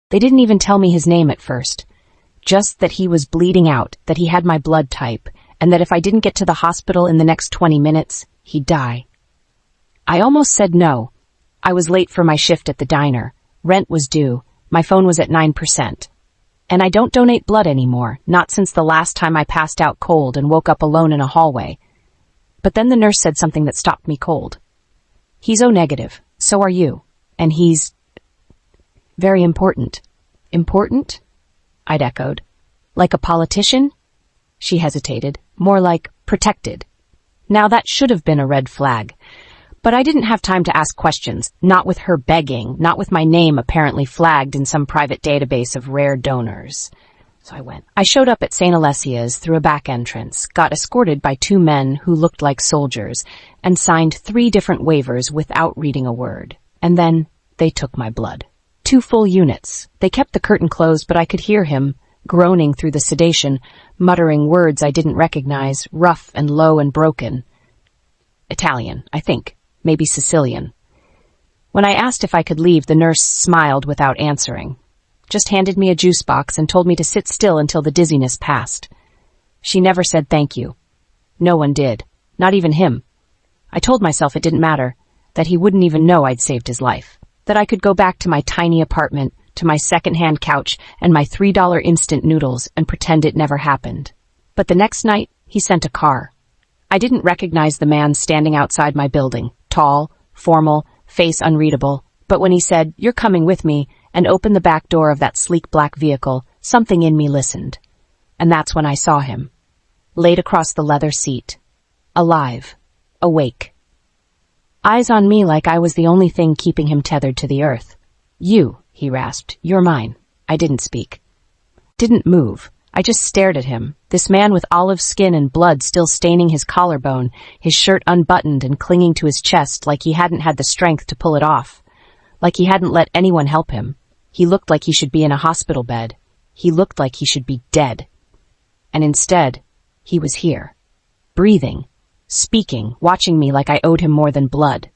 They didn't even tell me his name at first. Just that he was bleeding out, that he had my blood type, and that if I didn't get to the hospital in the next 20 minutes, he'd die. I almost said no. I was late for my shift at the diner. Rent was due. My phone was at 9%. And I don't donate blood anymore, not since the last time I passed out cold and woke up alone in a hallway. But then the nurse said something that stopped me cold. He's O negative. So are you. And he's very important. Important? I'd echoed. Like a politician? She hesitated. More like protected. Now that should have been a red flag. But I didn't have time to ask questions, not with her begging, not with my name apparently flagged in some private database of rare donors. So I went. I showed up at St. Alessia's through a back entrance, got escorted by 2 men who looked like soldiers, and signed 3 different waivers without reading a word. And then they took my blood. 2 full units. They kept the curtain closed, but I could hear him, groaning through the sedation, muttering words I didn't recognize, rough and low and broken. Italian, I think. Maybe Sicilian. When I asked if I could leave, the nurse smiled without answering. Just handed me a juice box and told me to sit still until the dizziness passed. She never said thank you. No one did. Not even him. I told myself it didn't matter, that he wouldn't even know I'd saved his life, that I could go back to my tiny apartment, to my second-hand couch and my $3 instant noodles and pretend it never happened. But the next night, he sent a car. I didn't recognize the man standing outside my building. Tall, formal, face unreadable, but when he said, "You're coming with me," and opened the back door of that sleek black vehicle, something in me listened. And that's when I saw him, laid across the leather seat, alive, awake. Eyes on me like I was the only thing keeping him tethered to the earth. "You," he rasped, "you're mine." I didn't speak. Didn't move. I just stared at him, this man with olive skin and blood still staining his collarbone, his shirt unbuttoned and clinging to his chest like he hadn't had the strength to pull it off, like he hadn't let anyone help him. He looked like he should be in a hospital bed. He looked like he should be dead. And instead, he was here, breathing, speaking, watching me like I owed him more than blood.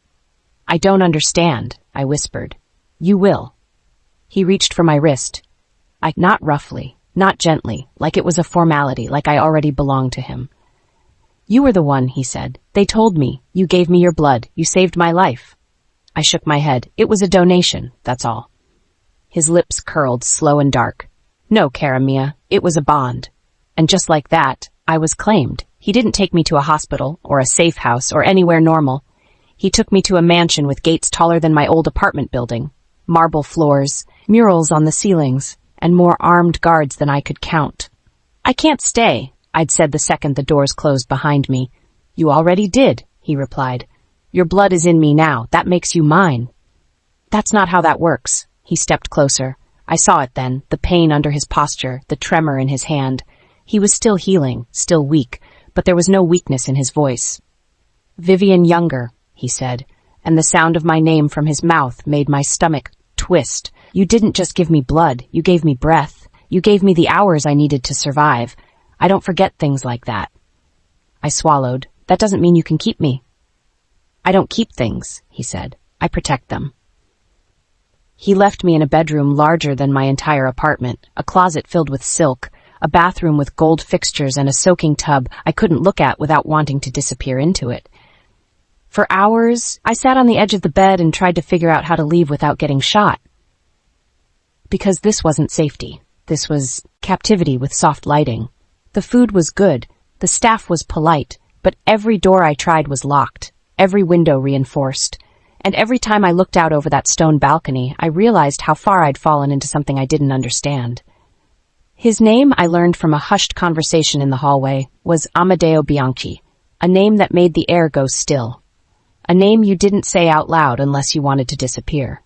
"I don't understand," I whispered. "You will." He reached for my wrist. Not roughly. Not gently, like it was a formality, like I already belonged to him. "You were the one," he said. "They told me. You gave me your blood. You saved my life." I shook my head. "It was a donation, that's all." His lips curled, slow and dark. "No, cara mia, it was a bond." And just like that, I was claimed. He didn't take me to a hospital, or a safe house, or anywhere normal. He took me to a mansion with gates taller than my old apartment building, marble floors, murals on the ceilings, and more armed guards than I could count. "I can't stay," I'd said the second the doors closed behind me. "You already did," he replied. "Your blood is in me now. That makes you mine." "That's not how that works." He stepped closer. I saw it then, the pain under his posture, the tremor in his hand. He was still healing, still weak, but there was no weakness in his voice. "Vivian Younger," he said, and the sound of my name from his mouth made my stomach twist. "You didn't just give me blood, you gave me breath. You gave me the hours I needed to survive. I don't forget things like that." I swallowed. "That doesn't mean you can keep me." "I don't keep things," he said. "I protect them." He left me in a bedroom larger than my entire apartment, a closet filled with silk, a bathroom with gold fixtures and a soaking tub I couldn't look at without wanting to disappear into it. For hours, I sat on the edge of the bed and tried to figure out how to leave without getting shot. Because this wasn't safety. This was captivity with soft lighting. The food was good, the staff was polite, but every door I tried was locked, every window reinforced. And every time I looked out over that stone balcony, I realized how far I'd fallen into something I didn't understand. His name, I learned from a hushed conversation in the hallway, was Amedeo Bianchi, a name that made the air go still. A name you didn't say out loud unless you wanted to disappear.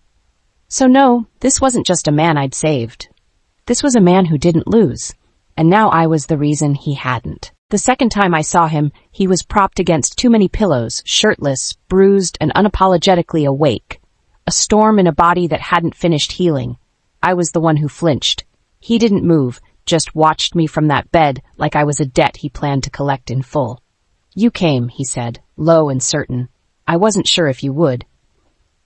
So no, this wasn't just a man I'd saved. This was a man who didn't lose, and now I was the reason he hadn't. The second time I saw him, he was propped against too many pillows, shirtless, bruised, and unapologetically awake. A storm in a body that hadn't finished healing. I was the one who flinched. He didn't move, just watched me from that bed like I was a debt he planned to collect in full. "You came," he said, low and certain. "I wasn't sure if you would."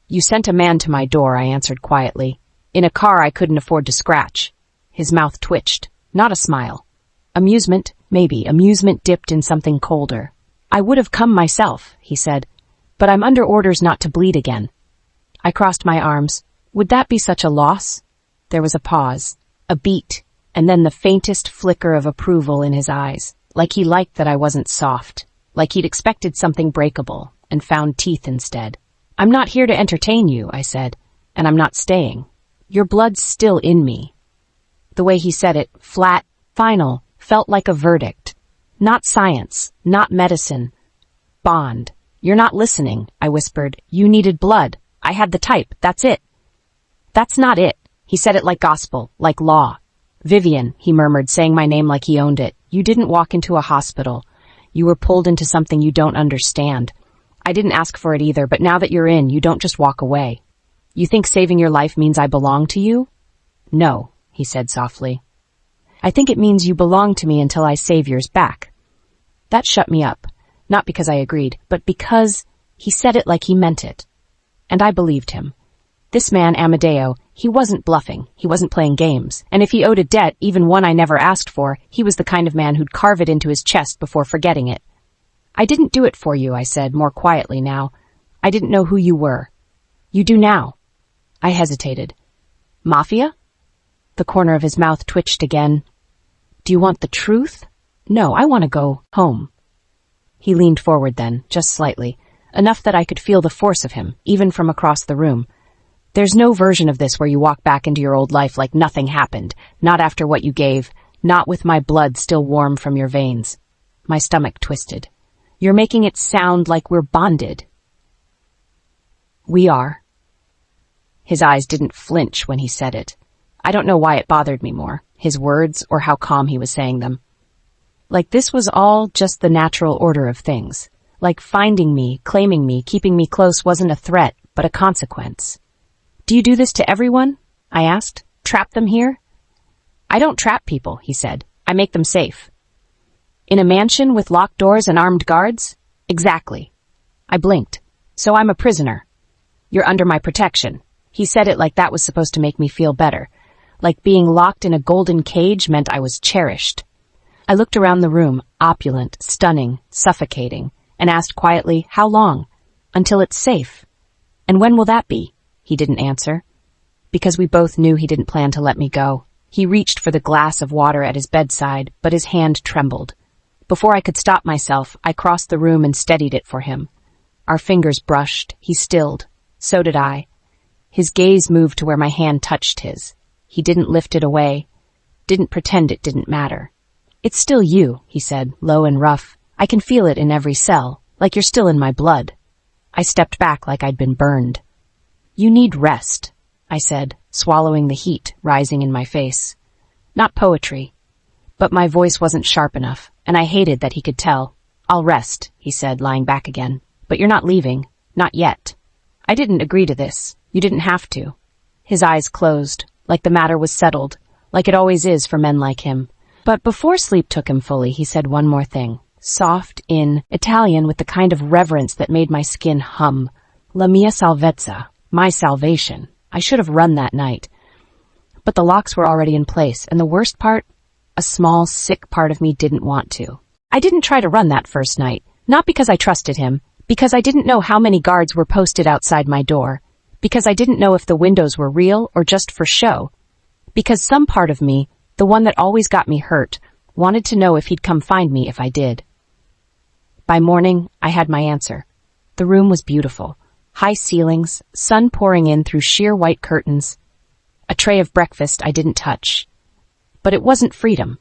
"You sent a man to my door," I answered quietly. In a car I couldn't afford to scratch. His mouth twitched. Not a smile. Amusement, maybe. Amusement dipped in something colder. I would have come myself, he said, but I'm under orders not to bleed again. I crossed my arms. Would that be such a loss? There was a pause, a beat, and then the faintest flicker of approval in his eyes, like he liked that I wasn't soft, like he'd expected something breakable and found teeth instead. I'm not here to entertain you, I said, and I'm not staying. Your blood's still in me. The way he said it, flat, final, felt like a verdict. Not science, not medicine. Bond. You're not listening, I whispered. You needed blood. I had the type, that's it. That's not it. He said it like gospel, like law. Vivian, he murmured, saying my name like he owned it. You didn't walk into a hospital. You were pulled into something you don't understand. I didn't ask for it either, but now that you're in, you don't just walk away. You think saving your life means I belong to you? No, he said softly. I think it means you belong to me until I save yours back. That shut me up, not because I agreed, but because he said it like he meant it. And I believed him. This man, Amadeo, he wasn't bluffing, he wasn't playing games, and if he owed a debt, even one I never asked for, he was the kind of man who'd carve it into his chest before forgetting it. I didn't do it for you, I said, more quietly now. I didn't know who you were. You do now. I hesitated. Mafia? The corner of his mouth twitched again. Do you want the truth? No, I want to go home. He leaned forward then, just slightly, enough that I could feel the force of him, even from across the room. There's no version of this where you walk back into your old life like nothing happened, not after what you gave, not with my blood still warm from your veins. My stomach twisted. You're making it sound like we're bonded. We are. His eyes didn't flinch when he said it. I don't know why it bothered me more, his words or how calm he was saying them. Like this was all just the natural order of things. Like finding me, claiming me, keeping me close wasn't a threat, but a consequence. Do you do this to everyone? I asked. Trap them here? I don't trap people, he said. I make them safe. In a mansion with locked doors and armed guards? Exactly. I blinked. So I'm a prisoner. You're under my protection. He said it like that was supposed to make me feel better. Like being locked in a golden cage meant I was cherished. I looked around the room, opulent, stunning, suffocating, and asked quietly, how long? Until it's safe. And when will that be? He didn't answer. Because we both knew he didn't plan to let me go. He reached for the glass of water at his bedside, but his hand trembled. Before I could stop myself, I crossed the room and steadied it for him. Our fingers brushed. He stilled. So did I. His gaze moved to where my hand touched his. He didn't lift it away. Didn't pretend it didn't matter. It's still you, he said, low and rough. I can feel it in every cell, like you're still in my blood. I stepped back like I'd been burned. You need rest, I said, swallowing the heat rising in my face. Not poetry. But my voice wasn't sharp enough, and I hated that he could tell. I'll rest, he said, lying back again. But you're not leaving. Not yet. I didn't agree to this. You didn't have to. His eyes closed, like the matter was settled, like it always is for men like him. But before sleep took him fully, he said one more thing. Soft, in Italian, with the kind of reverence that made my skin hum. La mia salvezza. My salvation. I should have run that night. But the locks were already in place, and the worst part? A small, sick part of me didn't want to. I didn't try to run that first night, not because I trusted him, because I didn't know how many guards were posted outside my door, because I didn't know if the windows were real or just for show, because some part of me, the one that always got me hurt, wanted to know if he'd come find me if I did. By morning, I had my answer. The room was beautiful. High ceilings, sun pouring in through sheer white curtains, a tray of breakfast I didn't touch. But it wasn't freedom.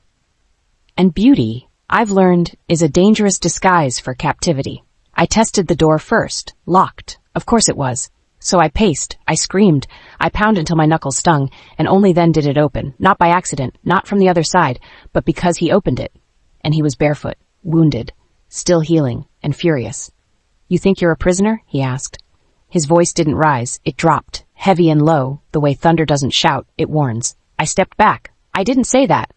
And beauty, I've learned, is a dangerous disguise for captivity. I tested the door first, locked. Of course it was. So I paced, I screamed, I pounded until my knuckles stung, and only then did it open, not by accident, not from the other side, but because he opened it. And he was barefoot, wounded, still healing, and furious. You think you're a prisoner? He asked. His voice didn't rise, it dropped, heavy and low, the way thunder doesn't shout, it warns. I stepped back. I didn't say that.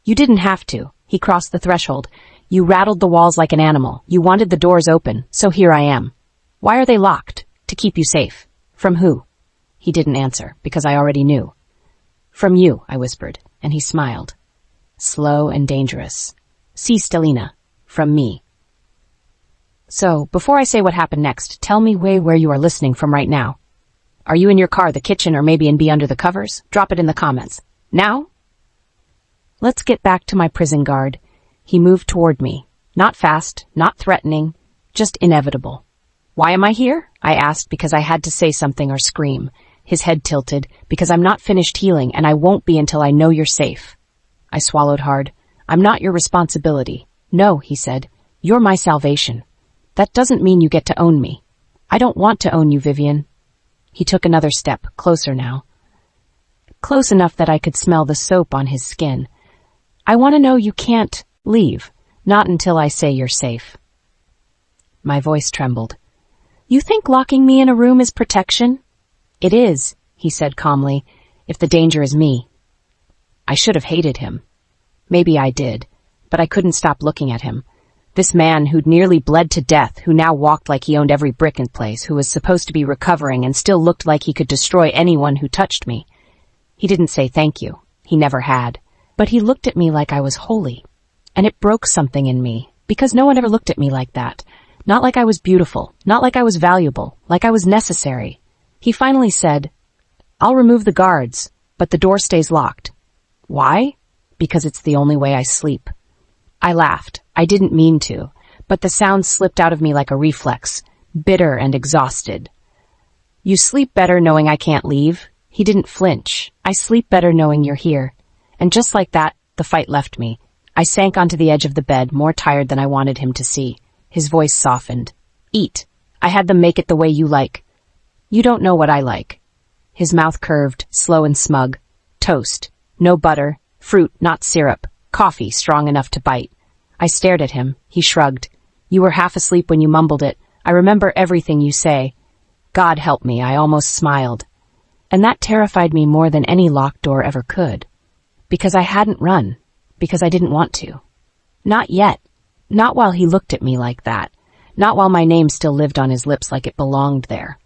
You didn't have to. He crossed the threshold. You rattled the walls like an animal. You wanted the doors open, so here I am. Why are they locked? To keep you safe. From who? He didn't answer, because I already knew. From you, I whispered, and he smiled. Slow and dangerous. See, Stellina. From me. So, before I say what happened next, tell me where you are listening from right now. Are you in your car, the kitchen, or maybe in Be Under the Covers? Drop it in the comments. Now? Let's get back to my prison guard. He moved toward me. Not fast, not threatening, just inevitable. Why am I here? I asked because I had to say something or scream. His head tilted, because I'm not finished healing and I won't be until I know you're safe. I swallowed hard. I'm not your responsibility. No, he said. You're my salvation. That doesn't mean you get to own me. I don't want to own you, Vivian. He took another step, closer now. Close enough that I could smell the soap on his skin. I want to know you can't leave, not until I say you're safe. My voice trembled. You think locking me in a room is protection? It is, he said calmly, if the danger is me. I should have hated him. Maybe I did, but I couldn't stop looking at him. This man who'd nearly bled to death, who now walked like he owned every brick in place, who was supposed to be recovering and still looked like he could destroy anyone who touched me. He didn't say thank you. He never had. But he looked at me like I was holy. And it broke something in me, because no one ever looked at me like that. Not like I was beautiful, not like I was valuable, like I was necessary. He finally said, I'll remove the guards, but the door stays locked. Why? Because it's the only way I sleep. I laughed. I didn't mean to, but the sound slipped out of me like a reflex, bitter and exhausted. You sleep better knowing I can't leave? He didn't flinch. I sleep better knowing you're here. And just like that, the fight left me. I sank onto the edge of the bed, more tired than I wanted him to see. His voice softened. Eat. I had them make it the way you like. You don't know what I like. His mouth curved, slow and smug. Toast. No butter. Fruit, not syrup. Coffee, strong enough to bite. I stared at him. He shrugged. You were half asleep when you mumbled it. I remember everything you say. God help me, I almost smiled. And that terrified me more than any locked door ever could. Because I hadn't run. Because I didn't want to. Not yet. Not while he looked at me like that. Not while my name still lived on his lips like it belonged there.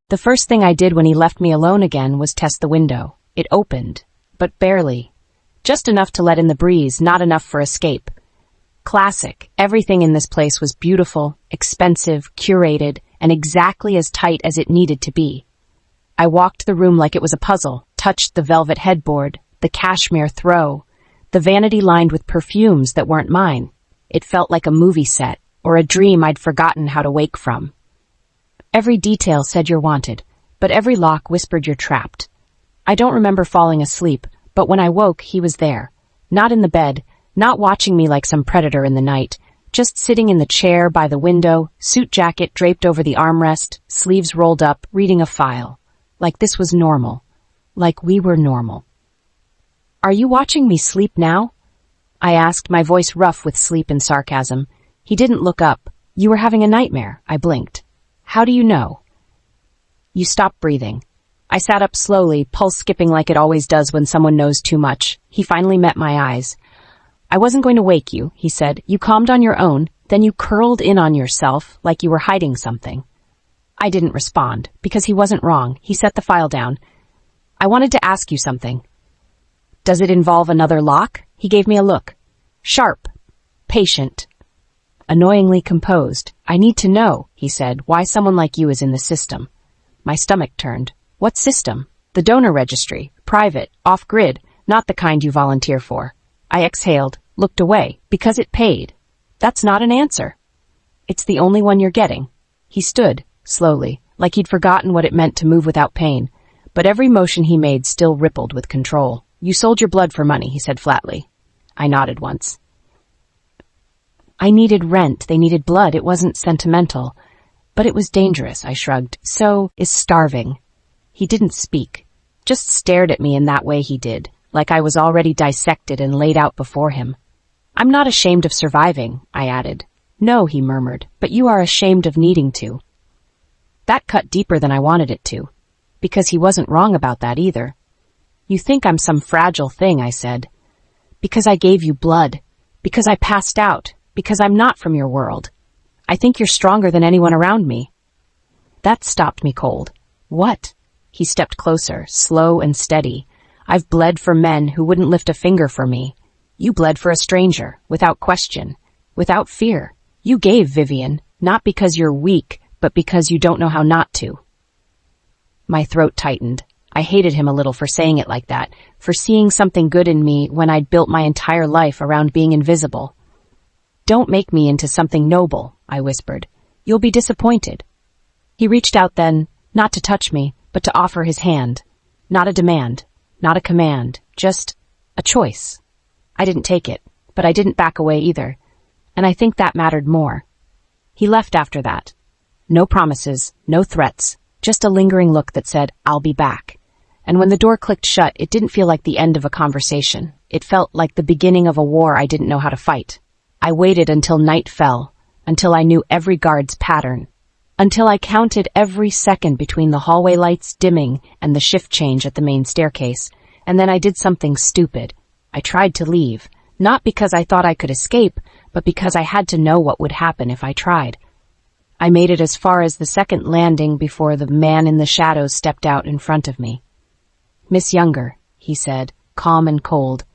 The first thing I did when he left me alone again was test the window. It opened, but barely. Just enough to let in the breeze, not enough for escape. Classic. Everything in this place was beautiful, expensive, curated, and exactly as tight as it needed to be. I walked the room like it was a puzzle, touched the velvet headboard, the cashmere throw, the vanity lined with perfumes that weren't mine. It felt like a movie set, or a dream I'd forgotten how to wake from. Every detail said you're wanted, but every lock whispered you're trapped. I don't remember falling asleep, but when I woke, he was there. Not in the bed, not watching me like some predator in the night, just sitting in the chair by the window, suit jacket draped over the armrest, sleeves rolled up, reading a file. Like this was normal. Like we were normal. Are you watching me sleep now? I asked, my voice rough with sleep and sarcasm. He didn't look up. You were having a nightmare. I blinked. How do you know? You stopped breathing. I sat up slowly, pulse skipping like it always does when someone knows too much. He finally met my eyes. I wasn't going to wake you, he said. You calmed on your own, then you curled in on yourself like you were hiding something. I didn't respond, because he wasn't wrong. He set the file down. I wanted to ask you something. Does it involve another lock? He gave me a look. Sharp. Patient. Annoyingly composed. I need to know, he said, why someone like you is in the system. My stomach turned. What system? The donor registry. Private. Off-grid. Not the kind you volunteer for. I exhaled, looked away, because it paid. That's not an answer. It's the only one you're getting. He stood, slowly, like he'd forgotten what it meant to move without pain, but every motion he made still rippled with control. You sold your blood for money, he said flatly. I nodded once. I needed rent, they needed blood, it wasn't sentimental. But it was dangerous, I shrugged. So is starving. He didn't speak, just stared at me in that way he did, like I was already dissected and laid out before him. I'm not ashamed of surviving, I added. No, he murmured, but you are ashamed of needing to. That cut deeper than I wanted it to, because he wasn't wrong about that either. You think I'm some fragile thing, I said. Because I gave you blood, because I passed out, because I'm not from your world. I think you're stronger than anyone around me. That stopped me cold. What? He stepped closer, slow and steady. I've bled for men who wouldn't lift a finger for me. You bled for a stranger, without question, without fear. You gave, Vivian, not because you're weak, but because you don't know how not to. My throat tightened. I hated him a little for saying it like that, for seeing something good in me when I'd built my entire life around being invisible. Don't make me into something noble, I whispered. You'll be disappointed. He reached out then, not to touch me, but to offer his hand. Not a demand, not a command, just a choice. I didn't take it, but I didn't back away either, and I think that mattered more. He left after that. No promises, no threats, just a lingering look that said, I'll be back. And when the door clicked shut, it didn't feel like the end of a conversation. It felt like the beginning of a war I didn't know how to fight. I waited until night fell, until I knew every guard's pattern, until I counted every second between the hallway lights dimming and the shift change at the main staircase, and then I did something stupid. I tried to leave, not because I thought I could escape, but because I had to know what would happen if I tried. I made it as far as the second landing before the man in the shadows stepped out in front of me. Miss Younger, he said, calm and cold.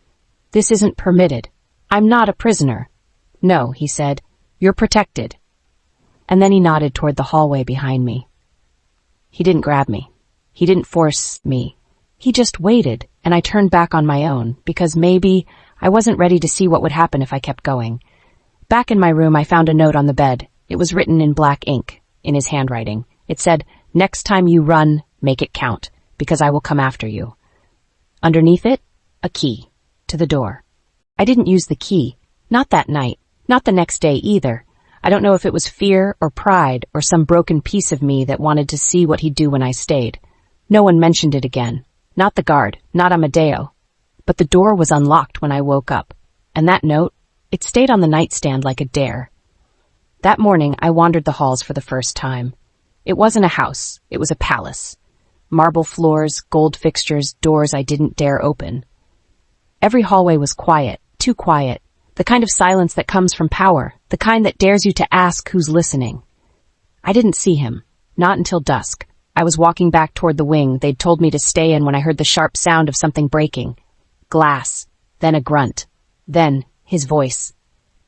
This isn't permitted. I'm not a prisoner. No, he said, you're protected. And then he nodded toward the hallway behind me. He didn't grab me. He didn't force me. He just waited, and I turned back on my own, because maybe I wasn't ready to see what would happen if I kept going. Back in my room, I found a note on the bed. It was written in black ink, in his handwriting. It said, next time you run, make it count, because I will come after you. Underneath it, a key, to the door. I didn't use the key, not that night, not the next day either. I don't know if it was fear or pride or some broken piece of me that wanted to see what he'd do when I stayed. No one mentioned it again. Not the guard, not Amadeo. But the door was unlocked when I woke up, and that note, it stayed on the nightstand like a dare. That morning, I wandered the halls for the first time. It wasn't a house, it was a palace. Marble floors, gold fixtures, doors I didn't dare open. Every hallway was quiet, too quiet, the kind of silence that comes from power, the kind that dares you to ask who's listening. I didn't see him, not until dusk. I was walking back toward the wing they'd told me to stay in when I heard the sharp sound of something breaking. Glass, then a grunt, then his voice.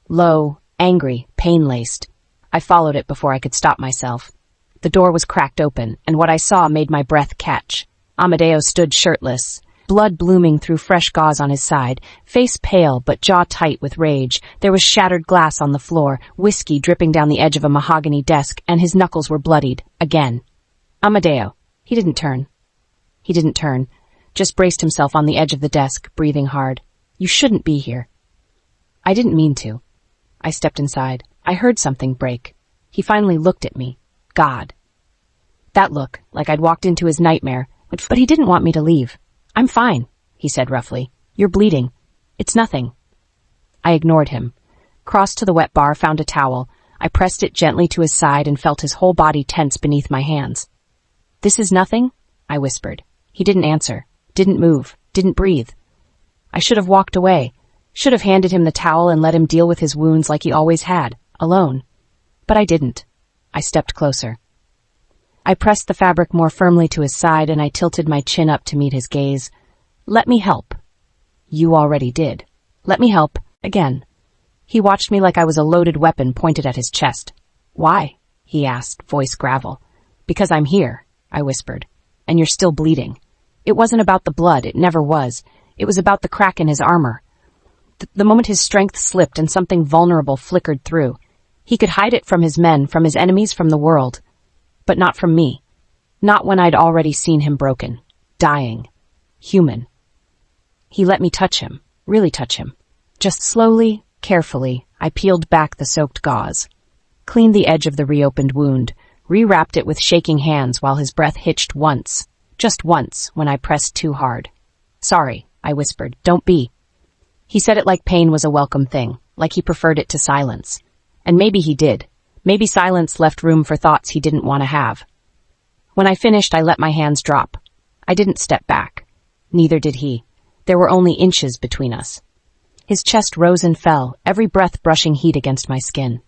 Low, angry, pain-laced. I followed it before I could stop myself. The door was cracked open, and what I saw made my breath catch. Amadeo stood shirtless, blood blooming through fresh gauze on his side, face pale but jaw tight with rage. There was shattered glass on the floor, whiskey dripping down the edge of a mahogany desk, and his knuckles were bloodied, again. Amadeo. He didn't turn. Just braced himself on the edge of the desk, breathing hard. You shouldn't be here. I didn't mean to. I stepped inside. I heard something break. He finally looked at me. God. That look, like I'd walked into his nightmare, but he didn't want me to leave. I'm fine, he said roughly. You're bleeding. It's nothing. I ignored him. Crossed to the wet bar, found a towel. I pressed it gently to his side and felt his whole body tense beneath my hands. This is nothing? I whispered. He didn't answer, didn't move, didn't breathe. I should have walked away, should have handed him the towel and let him deal with his wounds like he always had, alone. But I didn't. I stepped closer. I pressed the fabric more firmly to his side and I tilted my chin up to meet his gaze. Let me help. You already did. Let me help, again. He watched me like I was a loaded weapon pointed at his chest. Why? He asked, voice gravel. Because I'm here, I whispered, and you're still bleeding. It wasn't about the blood, it never was. It was about the crack in his armor. The moment his strength slipped and something vulnerable flickered through. He could hide it from his men, from his enemies, from the world. But not from me. Not when I'd already seen him broken, dying, human. He let me touch him, really touch him. Just slowly, carefully, I peeled back the soaked gauze, cleaned the edge of the reopened wound, rewrapped it with shaking hands while his breath hitched once, just once, when I pressed too hard. Sorry, I whispered, don't be. He said it like pain was a welcome thing, like he preferred it to silence. And maybe he did. Maybe silence left room for thoughts he didn't want to have. When I finished, I let my hands drop. I didn't step back. Neither did he. There were only inches between us. His chest rose and fell, every breath brushing heat against my skin.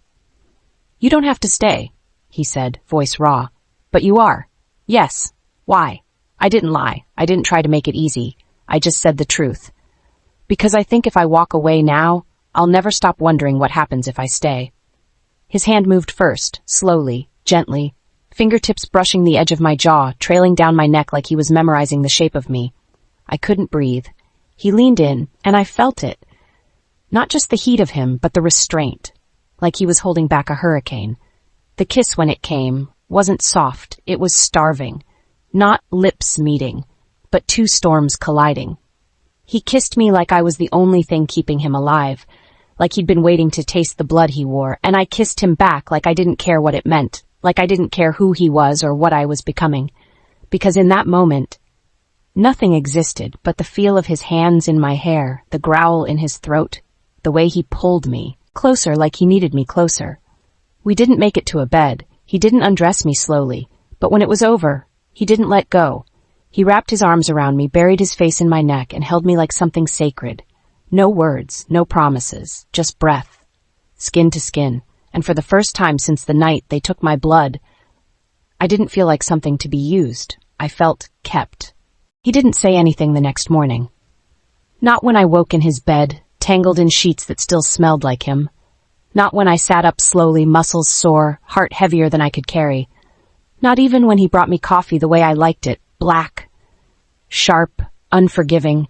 You don't have to stay, he said, voice raw. But you are. Yes. Why? I didn't lie. I didn't try to make it easy. I just said the truth. Because I think if I walk away now, I'll never stop wondering what happens if I stay. His hand moved first, slowly, gently, fingertips brushing the edge of my jaw, trailing down my neck like he was memorizing the shape of me. I couldn't breathe. He leaned in, and I felt it. Not just the heat of him, but the restraint, like he was holding back a hurricane. The kiss, when it came, wasn't soft, it was starving. Not lips meeting, but two storms colliding. He kissed me like I was the only thing keeping him alive, like he'd been waiting to taste the blood he wore, and I kissed him back like I didn't care what it meant, like I didn't care who he was or what I was becoming. Because in that moment, nothing existed but the feel of his hands in my hair, the growl in his throat, the way he pulled me, closer like he needed me closer. We didn't make it to a bed. He didn't undress me slowly, but when it was over, he didn't let go. He wrapped his arms around me, buried his face in my neck, and held me like something sacred. No words, no promises, just breath, skin to skin. And for the first time since the night they took my blood, I didn't feel like something to be used. I felt kept. He didn't say anything the next morning. Not when I woke in his bed, tangled in sheets that still smelled like him. Not when I sat up slowly, muscles sore, heart heavier than I could carry. Not even when he brought me coffee the way I liked it, black, sharp, unforgiving.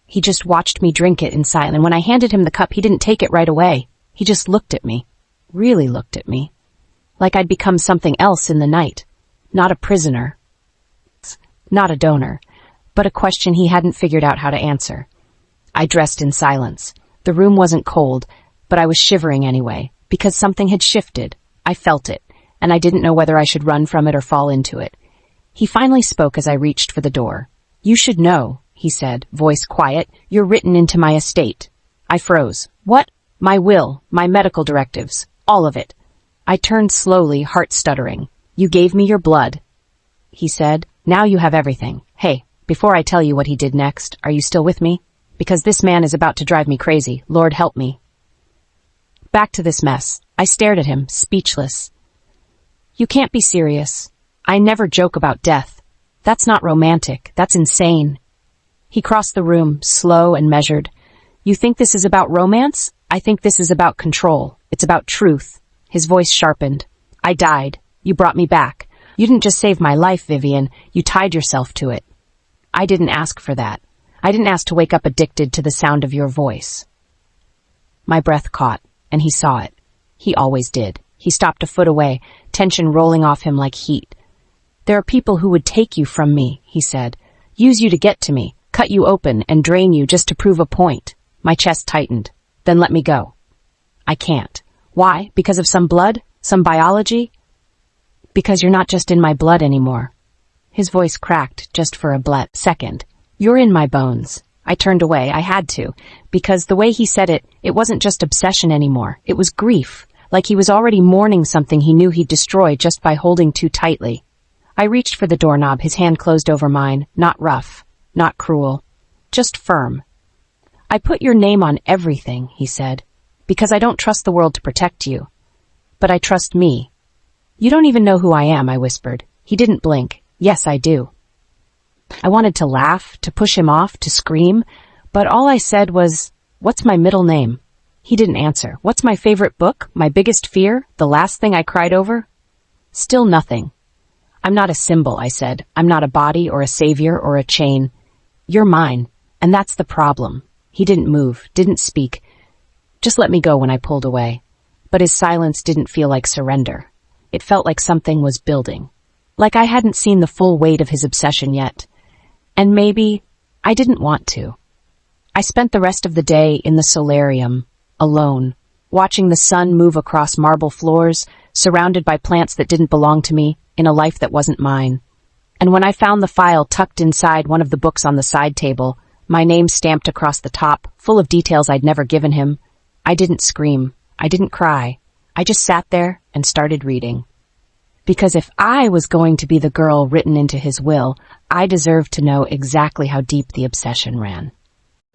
He just watched me drink it in silence, and when I handed him the cup, he didn't take it right away. He just looked at me, really looked at me, like I'd become something else in the night. Not a prisoner, not a donor, but a question he hadn't figured out how to answer. I dressed in silence. The room wasn't cold, but I was shivering anyway, because something had shifted. I felt it, and I didn't know whether I should run from it or fall into it. He finally spoke as I reached for the door. "You should know," he said, voice quiet. "You're written into my estate." I froze. "What?" "My will, my medical directives, all of it." I turned slowly, heart stuttering. "You gave me your blood," he said. "Now you have everything. Hey, before I tell you what he did next, are you still with me? Because this man is about to drive me crazy. Lord help me." Back to this mess. I stared at him, speechless. "You can't be serious. I never joke about death. That's not romantic. That's insane." He crossed the room, slow and measured. "You think this is about romance? I think this is about control. It's about truth." His voice sharpened. "I died. You brought me back. You didn't just save my life, Vivian. You tied yourself to it. I didn't ask for that. I didn't ask to wake up addicted to the sound of your voice." My breath caught, and he saw it. He always did. He stopped a foot away, tension rolling off him like heat. "There are people who would take you from me," he said. "Use you to get to me, cut you open and drain you just to prove a point." My chest tightened. "Then let me go." "I can't." "Why? Because of some blood? Some biology?" "Because you're not just in my blood anymore." His voice cracked just for a second. "You're in my bones." I turned away. I had to, because the way he said it, it wasn't just obsession anymore. It was grief, like he was already mourning something he knew he'd destroy just by holding too tightly. I reached for the doorknob, his hand closed over mine, not rough, not cruel, just firm. "I put your name on everything," he said, "because I don't trust the world to protect you. But I trust me." "You don't even know who I am," I whispered. He didn't blink. "Yes, I do." I wanted to laugh, to push him off, to scream, but all I said was, "What's my middle name?" He didn't answer. "What's my favorite book? My biggest fear? The last thing I cried over?" Still nothing. "I'm not a symbol," I said. "I'm not a body or a savior or a chain. You're mine, and that's the problem." He didn't move, didn't speak. Just let me go when I pulled away. But his silence didn't feel like surrender. It felt like something was building. Like I hadn't seen the full weight of his obsession yet. And maybe I didn't want to. I spent the rest of the day in the solarium, alone, watching the sun move across marble floors, surrounded by plants that didn't belong to me, in a life that wasn't mine. And when I found the file tucked inside one of the books on the side table, my name stamped across the top, full of details I'd never given him, I didn't scream. I didn't cry. I just sat there and started reading. Because if I was going to be the girl written into his will, I deserved to know exactly how deep the obsession ran.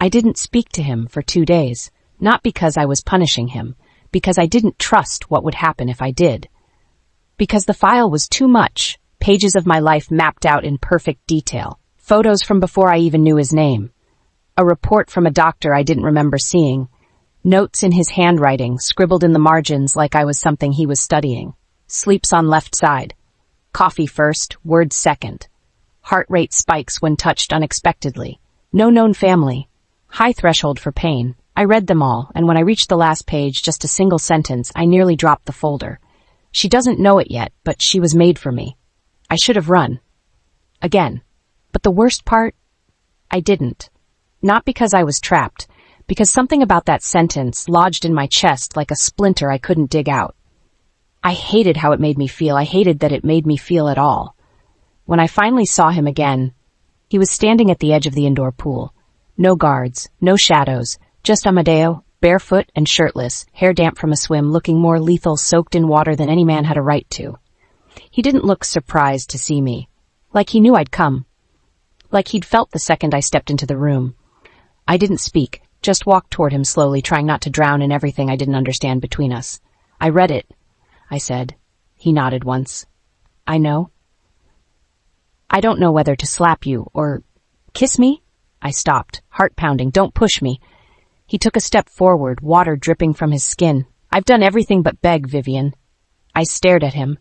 I didn't speak to him for 2 days, not because I was punishing him, because I didn't trust what would happen if I did. Because the file was too much, pages of my life mapped out in perfect detail, photos from before I even knew his name, a report from a doctor I didn't remember seeing, notes in his handwriting scribbled in the margins like I was something he was studying. Sleeps on left side. Coffee first, words second. Heart rate spikes when touched unexpectedly. No known family. High threshold for pain. I read them all, and when I reached the last page, just a single sentence, I nearly dropped the folder. She doesn't know it yet, but she was made for me. I should have run. Again. But the worst part? I didn't. Not because I was trapped, because something about that sentence lodged in my chest like a splinter I couldn't dig out. I hated how it made me feel. I hated that it made me feel at all. When I finally saw him again, he was standing at the edge of the indoor pool. No guards, no shadows, just Amadeo, barefoot and shirtless, hair damp from a swim, looking more lethal, soaked in water than any man had a right to. He didn't look surprised to see me, like he knew I'd come, like he'd felt the second I stepped into the room. I didn't speak, just walked toward him slowly, trying not to drown in everything I didn't understand between us. I read it, I said. He nodded once. I know. I don't know whether to slap you or kiss me? I stopped, heart pounding. Don't push me. He took a step forward, water dripping from his skin. I've done everything but beg, Vivian. I stared at him.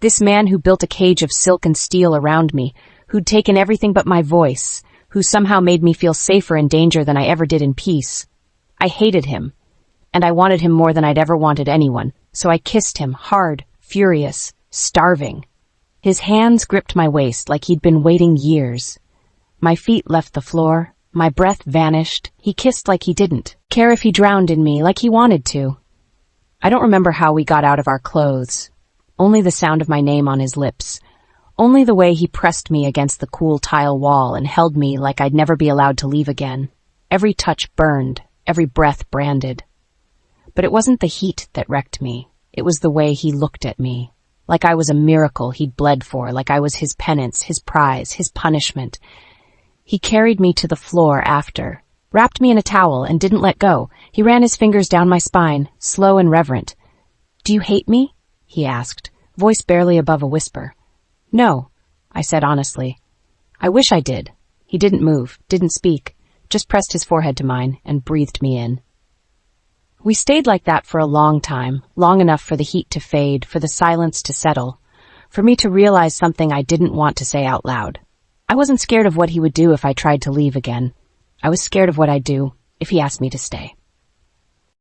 This man who built a cage of silk and steel around me, who'd taken everything but my voice, who somehow made me feel safer in danger than I ever did in peace. I hated him, and I wanted him more than I'd ever wanted anyone, so I kissed him, hard, furious, starving. His hands gripped my waist like he'd been waiting years. My feet left the floor, my breath vanished. He kissed like he didn't care if he drowned in me, like he wanted to. I don't remember how we got out of our clothes. Only the sound of my name on his lips. Only the way he pressed me against the cool tile wall and held me like I'd never be allowed to leave again. Every touch burned, every breath branded. But it wasn't the heat that wrecked me. It was the way he looked at me. Like I was a miracle he'd bled for, like I was his penance, his prize, his punishment. He carried me to the floor after, wrapped me in a towel and didn't let go. He ran his fingers down my spine, slow and reverent. Do you hate me? He asked, voice barely above a whisper. No, I said honestly. I wish I did. He didn't move, didn't speak, just pressed his forehead to mine and breathed me in. We stayed like that for a long time, long enough for the heat to fade, for the silence to settle, for me to realize something I didn't want to say out loud. I wasn't scared of what he would do if I tried to leave again. I was scared of what I'd do if he asked me to stay.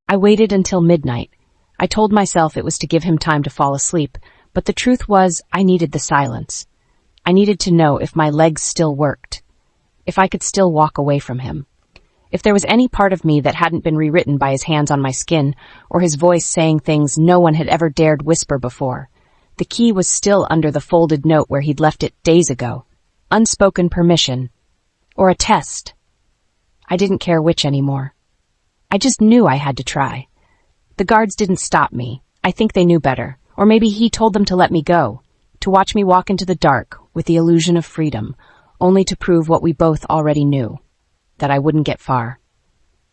I waited until midnight. I told myself it was to give him time to fall asleep, but the truth was I needed the silence. I needed to know if my legs still worked, if I could still walk away from him, if there was any part of me that hadn't been rewritten by his hands on my skin or his voice saying things no one had ever dared whisper before. The key was still under the folded note where he'd left it days ago. Unspoken permission, or a test. I didn't care which anymore. I just knew I had to try. The guards didn't stop me. I think they knew better. Or maybe he told them to let me go, to watch me walk into the dark with the illusion of freedom, only to prove what we both already knew, that I wouldn't get far.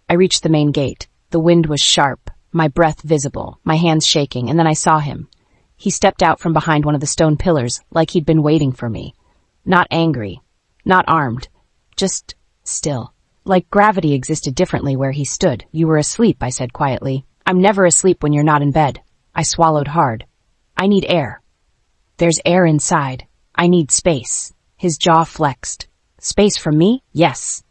I reached the main gate. The wind was sharp, my breath visible, my hands shaking, and then I saw him. He stepped out from behind one of the stone pillars, like he'd been waiting for me. Not angry, not armed, just still. Like gravity existed differently where he stood. You were asleep, I said quietly. I'm never asleep when you're not in bed. I swallowed hard. I need air. There's air inside. I need space. His jaw flexed. Space from me? Yes.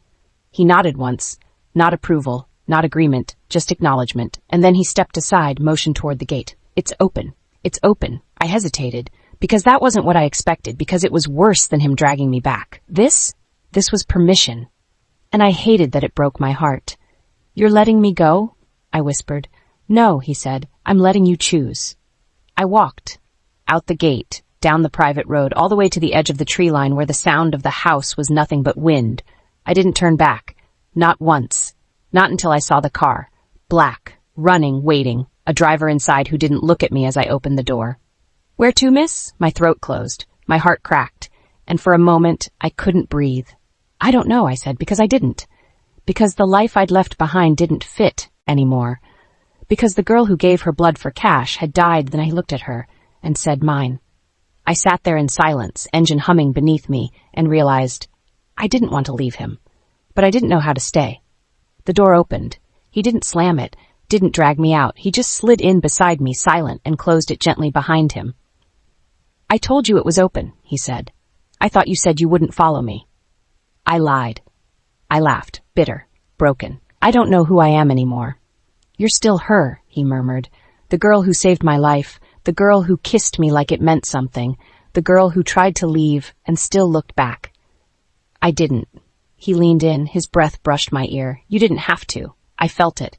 He nodded once. Not approval, not agreement, just acknowledgement. And then he stepped aside, motioned toward the gate. It's open. It's open. I hesitated. Because that wasn't what I expected, because it was worse than him dragging me back. This was permission. And I hated that it broke my heart. You're letting me go? I whispered. No, he said. I'm letting you choose. I walked. Out the gate, down the private road, all the way to the edge of the tree line where the sound of the house was nothing but wind. I didn't turn back. Not once. Not until I saw the car. Black, running, waiting. A driver inside who didn't look at me as I opened the door. Where to, miss? My throat closed. My heart cracked. And for a moment, I couldn't breathe. I don't know, I said, because I didn't. Because the life I'd left behind didn't fit anymore. Because the girl who gave her blood for cash had died. Then I looked at her and said mine. I sat there in silence, engine humming beneath me, and realized I didn't want to leave him, but I didn't know how to stay. The door opened. He didn't slam it, didn't drag me out. He just slid in beside me, silent, and closed it gently behind him. "I told you it was open," he said. "I thought you said you wouldn't follow me." I lied. I laughed, bitter, broken. "I don't know who I am anymore." "You're still her," he murmured. "The girl who saved my life, the girl who kissed me like it meant something, the girl who tried to leave and still looked back." I didn't. He leaned in, his breath brushed my ear. "You didn't have to. I felt it."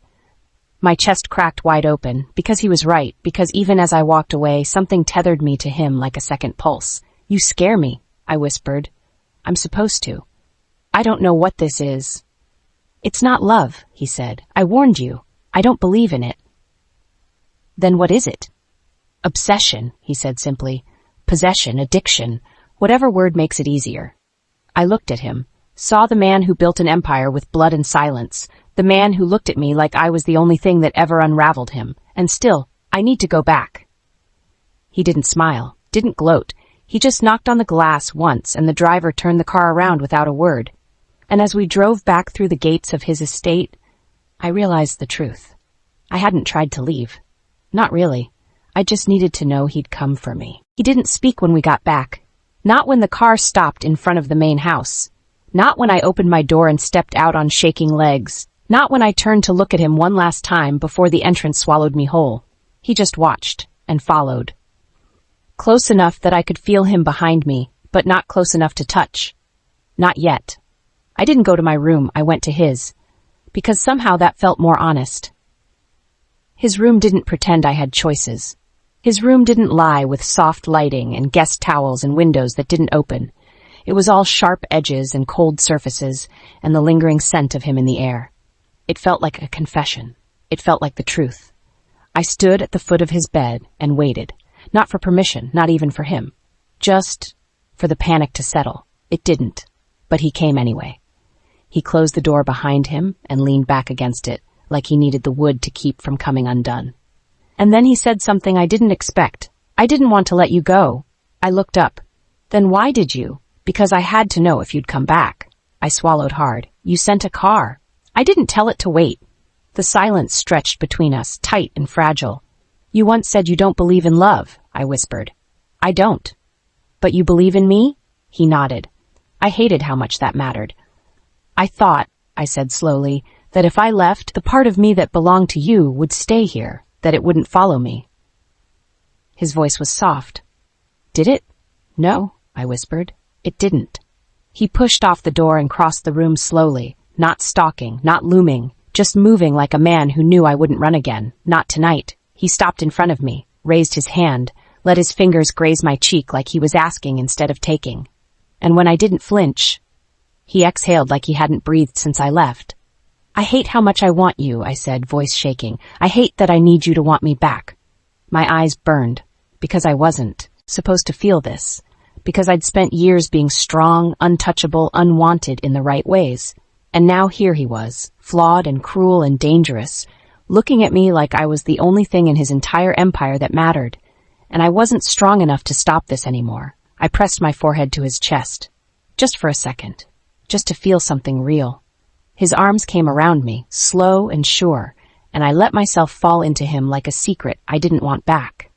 My chest cracked wide open, because he was right, because even as I walked away, something tethered me to him like a second pulse. "You scare me," I whispered. "I'm supposed to. I don't know what this is." "It's not love," he said. "I warned you. I don't believe in it." "Then what is it?" "Obsession," he said simply. "Possession, addiction, whatever word makes it easier." I looked at him, saw the man who built an empire with blood and silence, the man who looked at me like I was the only thing that ever unraveled him, and still, "I need to go back." He didn't smile, didn't gloat. He just knocked on the glass once, and the driver turned the car around without a word. And as we drove back through the gates of his estate, I realized the truth. I hadn't tried to leave. Not really. I just needed to know he'd come for me. He didn't speak when we got back. Not when the car stopped in front of the main house. Not when I opened my door and stepped out on shaking legs. Not when I turned to look at him one last time before the entrance swallowed me whole. He just watched and followed. Close enough that I could feel him behind me, but not close enough to touch. Not yet. I didn't go to my room, I went to his, because somehow that felt more honest. His room didn't pretend I had choices. His room didn't lie with soft lighting and guest towels and windows that didn't open. It was all sharp edges and cold surfaces and the lingering scent of him in the air. It felt like a confession. It felt like the truth. I stood at the foot of his bed and waited, not for permission, not even for him, just for the panic to settle. It didn't, but he came anyway. He closed the door behind him and leaned back against it, like he needed the wood to keep from coming undone. And then he said something I didn't expect. "I didn't want to let you go." I looked up. "Then why did you?" "Because I had to know if you'd come back." I swallowed hard. "You sent a car." "I didn't tell it to wait." The silence stretched between us, tight and fragile. "You once said you don't believe in love," I whispered. "I don't." "But you believe in me?" He nodded. I hated how much that mattered. "I thought," I said slowly, "that if I left, the part of me that belonged to you would stay here, that it wouldn't follow me." His voice was soft. "Did it?" "No," I whispered. "It didn't." He pushed off the door and crossed the room slowly, not stalking, not looming, just moving like a man who knew I wouldn't run again. Not tonight. He stopped in front of me, raised his hand, let his fingers graze my cheek like he was asking instead of taking. And when I didn't flinch, he exhaled like he hadn't breathed since I left. "I hate how much I want you," I said, voice shaking. "I hate that I need you to want me back." My eyes burned, because I wasn't supposed to feel this, because I'd spent years being strong, untouchable, unwanted in the right ways. And now here he was, flawed and cruel and dangerous, looking at me like I was the only thing in his entire empire that mattered. And I wasn't strong enough to stop this anymore. I pressed my forehead to his chest, just for a second, just to feel something real. His arms came around me, slow and sure, and I let myself fall into him like a secret I didn't want back.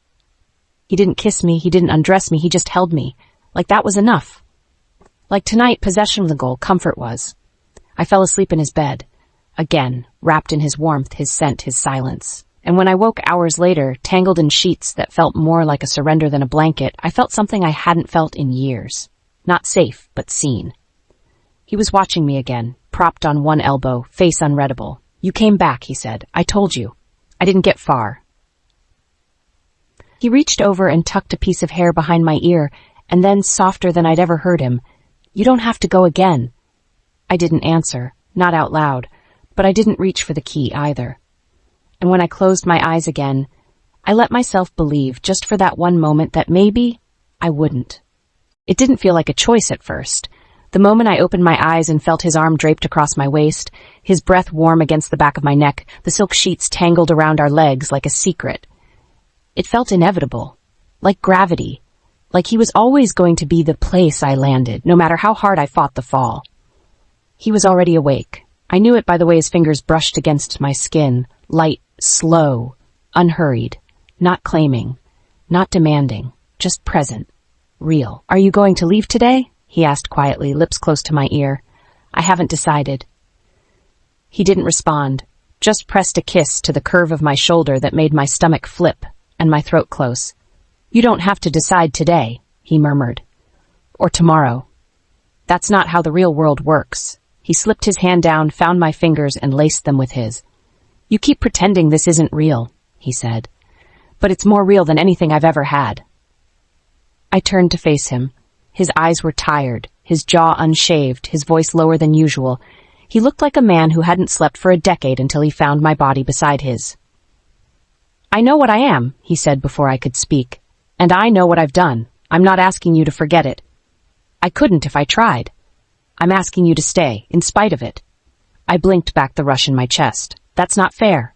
He didn't kiss me, he didn't undress me, he just held me, like that was enough. Like tonight, possession was the goal, comfort was. I fell asleep in his bed, again, wrapped in his warmth, his scent, his silence. And when I woke hours later, tangled in sheets that felt more like a surrender than a blanket, I felt something I hadn't felt in years. Not safe, but seen. He was watching me again, propped on one elbow, face unreadable. "You came back," he said. "I told you. I didn't get far." He reached over and tucked a piece of hair behind my ear, and then, softer than I'd ever heard him, "You don't have to go again." I didn't answer, not out loud, but I didn't reach for the key either. And when I closed my eyes again, I let myself believe, just for that one moment, that maybe I wouldn't. It didn't feel like a choice at first. The moment I opened my eyes and felt his arm draped across my waist, his breath warm against the back of my neck, the silk sheets tangled around our legs like a secret. It felt inevitable, like gravity, Like he was always going to be the place I landed, no matter how hard I fought the fall. He was already awake. I knew it by the way his fingers brushed against my skin, light, slow, unhurried, not claiming, not demanding, just present, real. "Are you going to leave today?" he asked quietly, lips close to my ear. "I haven't decided." He didn't respond, just pressed a kiss to the curve of my shoulder that made my stomach flip and my throat close. "You don't have to decide today," he murmured. "Or tomorrow. That's not how the real world works." He slipped his hand down, found my fingers, and laced them with his. "You keep pretending this isn't real," he said. "But it's more real than anything I've ever had." I turned to face him. His eyes were tired, his jaw unshaved, his voice lower than usual. He looked like a man who hadn't slept for a decade until he found my body beside his. "I know what I am," he said before I could speak. "And I know what I've done. I'm not asking you to forget it. I couldn't if I tried. I'm asking you to stay, in spite of it." I blinked back the rush in my chest. "That's not fair."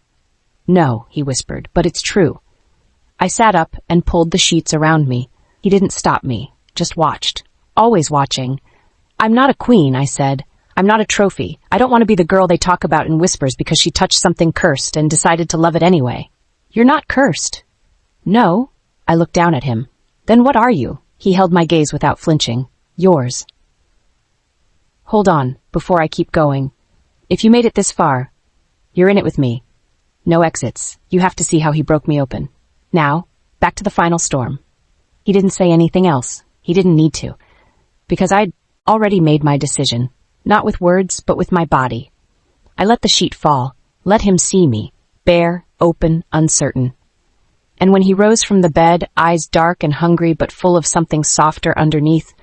"No," he whispered, "but it's true." I sat up and pulled the sheets around me. He didn't stop me, just watched. Always watching. "I'm not a queen," I said. "I'm not a trophy. I don't want to be the girl they talk about in whispers because she touched something cursed and decided to love it anyway." "You're not cursed." "No." I looked down at him. "Then what are you?" He held my gaze without flinching. "Yours." "Hold on, before I keep going. If you made it this far, you're in it with me. No exits. You have to see how he broke me open. Now, back to the final storm." He didn't say anything else. He didn't need to. Because I'd already made my decision. Not with words, but with my body. I let the sheet fall. Let him see me. Bare, open, uncertain. And when he rose from the bed, eyes dark and hungry but full of something softer underneath,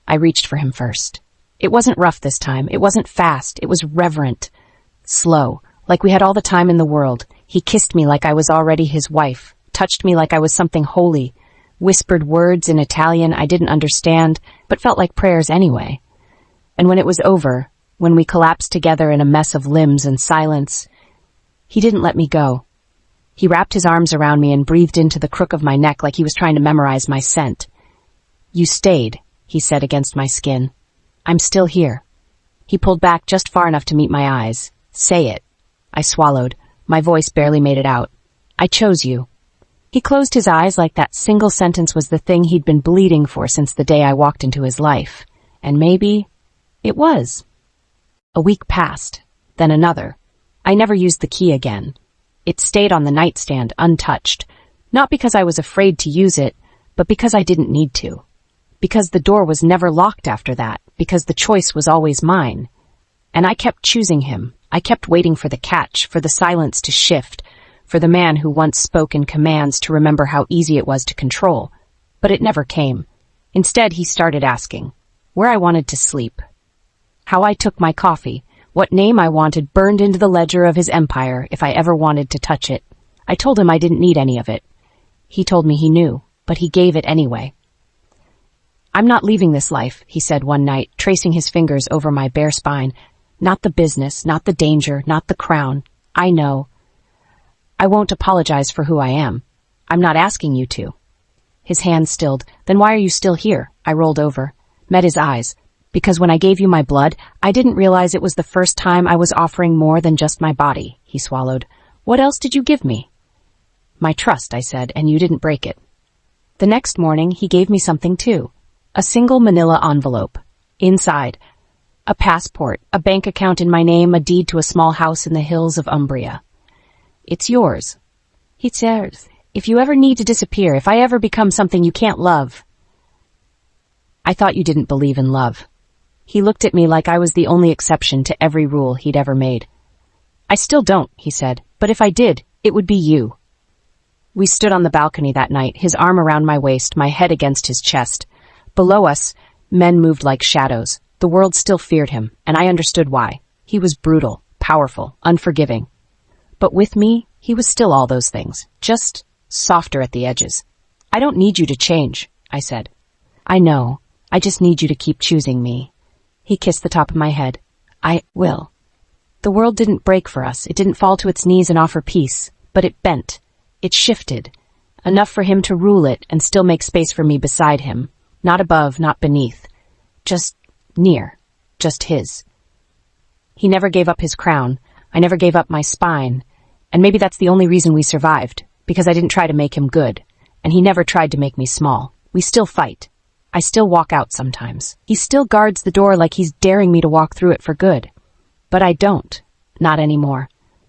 I reached for him first. It wasn't rough this time. It wasn't fast. It was reverent. Slow, like we had all the time in the world. He kissed me like I was already his wife, touched me like I was something holy, whispered words in Italian I didn't understand, but felt like prayers anyway. And when it was over, when we collapsed together in a mess of limbs and silence, he didn't let me go. He wrapped his arms around me and breathed into the crook of my neck like he was trying to memorize my scent. "You stayed," he said against my skin. "I'm still here." He pulled back just far enough to meet my eyes. "Say it." I swallowed. My voice barely made it out. "I chose you." He closed his eyes like that single sentence was the thing he'd been bleeding for since the day I walked into his life. And maybe it was. A week passed, then another. I never used the key again. It stayed on the nightstand, untouched. Not because I was afraid to use it, but because I didn't need to. Because the door was never locked after that, because the choice was always mine. And I kept choosing him. I kept waiting for the catch, for the silence to shift, for the man who once spoke in commands to remember how easy it was to control. But it never came. Instead, he started asking where I wanted to sleep, how I took my coffee, what name I wanted burned into the ledger of his empire if I ever wanted to touch it. I told him I didn't need any of it. He told me he knew, but he gave it anyway. "I'm not leaving this life," he said one night, tracing his fingers over my bare spine. "Not the business, not the danger, not the crown. I know. I won't apologize for who I am. I'm not asking you to." His hand stilled. "Then why are you still here?" I rolled over, met his eyes. "Because when I gave you my blood, I didn't realize it was the first time I was offering more than just my body," he swallowed. "What else did you give me?" "My trust," I said, "and you didn't break it." The next morning, he gave me something too. A single manila envelope. Inside, a passport, a bank account in my name, a deed to a small house in the hills of Umbria. "It's yours." He said, "If you ever need to disappear, if I ever become something you can't love." I thought you didn't believe in love. He looked at me like I was the only exception to every rule he'd ever made. "I still don't," he said, "but if I did, it would be you." We stood on the balcony that night, his arm around my waist, my head against his chest. Below us, men moved like shadows. The world still feared him, and I understood why. He was brutal, powerful, unforgiving. But with me, he was still all those things, just softer at the edges. "I don't need you to change," I said. "I know. I just need you to keep choosing me." He kissed the top of my head. "I will." The world didn't break for us. It didn't fall to its knees and offer peace, but it bent. It shifted. enough for him to rule it and still make space for me beside him, not above, not beneath, just near, just his. He never gave up his crown, I never gave up my spine, and maybe that's the only reason we survived, because I didn't try to make him good, and he never tried to make me small. We still fight. I still walk out sometimes. He still guards the door like he's daring me to walk through it for good. But I don't. Not anymore.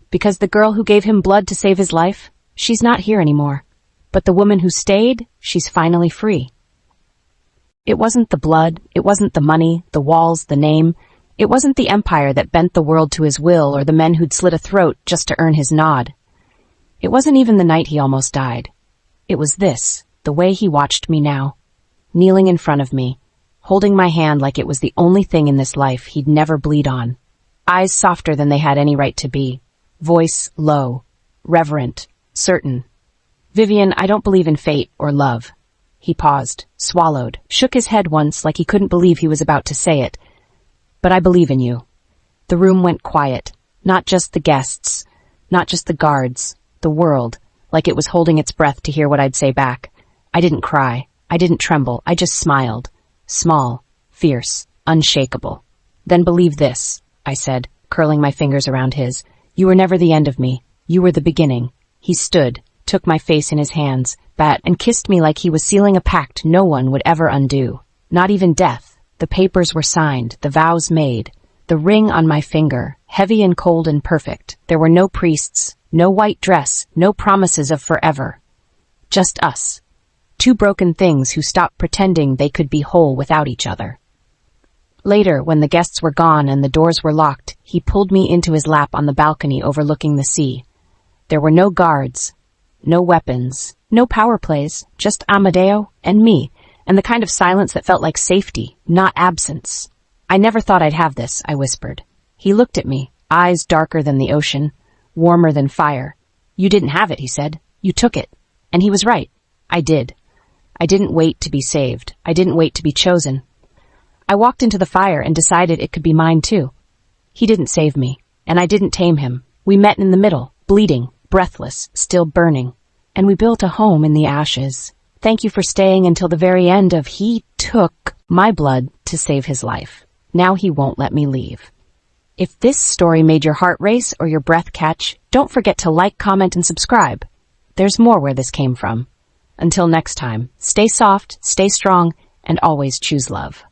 Because the girl who gave him blood to save his life, she's not here anymore. But the woman who stayed, she's finally free. It wasn't the blood, it wasn't the money, the walls, the name. It wasn't the empire that bent the world to his will or the men who'd slit a throat just to earn his nod. It wasn't even the night he almost died. It was this, the way he watched me now, kneeling in front of me, holding my hand like it was the only thing in this life he'd never bleed on. Eyes softer than they had any right to be. Voice low, reverent, certain. Vivian, I don't believe in fate or love. He paused, swallowed, shook his head once like he couldn't believe he was about to say it. But I believe in you. The room went quiet, not just the guests, not just the guards, the world, like it was holding its breath to hear what I'd say back. I didn't cry. I didn't tremble. I just smiled. Small, fierce, unshakable. Then believe this, I said, curling my fingers around his. You were never the end of me. You were the beginning. He stood, took my face in his hands, and kissed me like he was sealing a pact no one would ever undo. Not even death. The papers were signed, the vows made, the ring on my finger, heavy and cold and perfect. There were no priests, no white dress, no promises of forever. Just us. Two broken things who stopped pretending they could be whole without each other. Later, when the guests were gone and the doors were locked, he pulled me into his lap on the balcony overlooking the sea. There were no guards, no weapons, no power plays, just Amadeo and me, and the kind of silence that felt like safety, not absence. I never thought I'd have this, I whispered. He looked at me, eyes darker than the ocean, warmer than fire. You didn't have it, he said. You took it. And he was right. I did. I didn't wait to be saved. I didn't wait to be chosen. I walked into the fire and decided it could be mine too. He didn't save me, and I didn't tame him. We met in the middle, bleeding, breathless, still burning. And we built a home in the ashes. Thank you for staying until the very end of he took my blood to save his life. Now he won't let me leave. If this story made your heart race or your breath catch, don't forget to like, comment, and subscribe. There's more where this came from. Until next time, stay soft, stay strong, and always choose love.